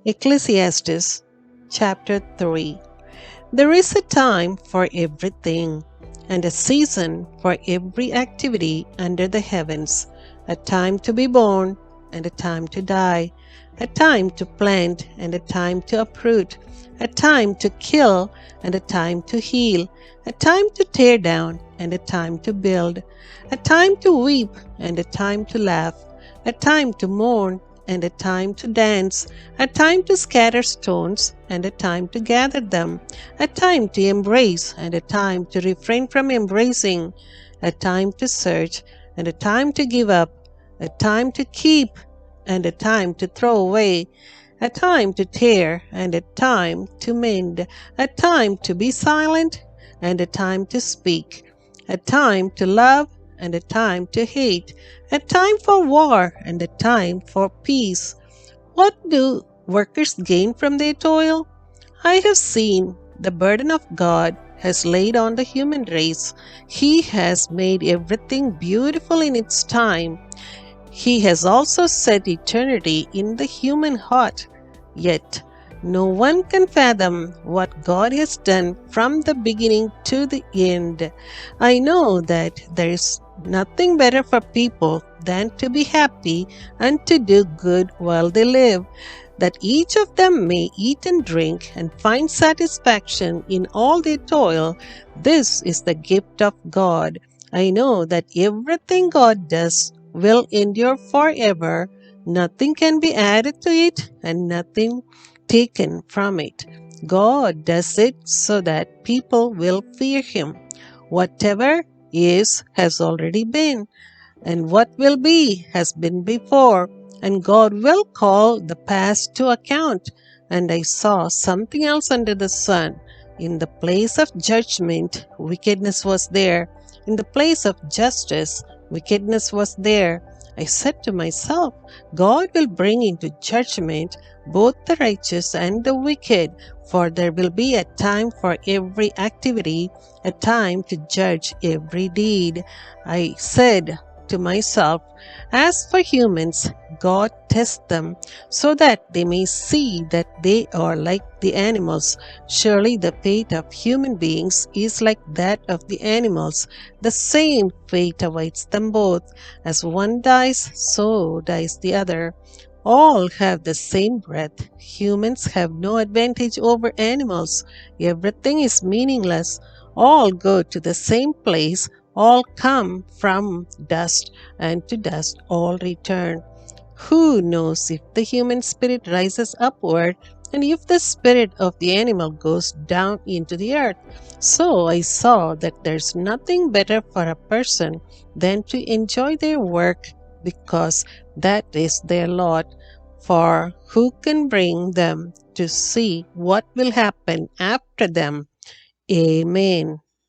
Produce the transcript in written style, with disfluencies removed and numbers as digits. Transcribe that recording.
Ecclesiastes chapter 3. There is a time for everything, and a season for every activity under the heavens, a time to be born and a time to die, a time to plant and a time to uproot, a time to kill and a time to heal, a time to tear down and a time to build, a time to weep and a time to laugh, a time to mourn and a time to dance, a time to scatter stones and a time to gather them, a time to embrace and a time to refrain from embracing, a time to search and a time to give up, a time to keep and a time to throw away, a time to tear and a time to mend, a time to be silent and a time to speak, a time to love and a time to hate, a time for war and a time for peace. What do workers gain from their toil? I have seen the burden of God has laid on the human race. He has made everything beautiful in its time. He has also set eternity in the human heart. Yet, no one can fathom what God has done from the beginning to the end. I know that there is nothing better for people than to be happy and to do good while they live, that each of them may eat and drink and find satisfaction in all their toil. This is the gift of God. I know that everything God does will endure forever. Nothing can be added to it and nothing taken from it. God does it so that people will fear Him. Whatever is has already been, and what will be has been before, and God will call the past to account. And I saw something else under the sun. In the place of judgment, wickedness was there. In the place of justice, wickedness was there. I said to myself, God will bring into judgment both the righteous and the wicked, for there will be a time for every activity, a time to judge every deed. I said to myself, as for humans, God tests them so that they may see that they are like the animals. Surely the fate of human beings is like that of the animals. The same fate awaits them both. As one dies, so dies the other. All have the same breath. Humans have no advantage over animals. Everything is meaningless. All go to the same place. All come from dust, and to dust all return. Who knows if the human spirit rises upward and if the spirit of the animal goes down into the earth? So I saw that there's nothing better for a person than to enjoy their work, because that is their lot. For who can bring them to see what will happen after them? Amen.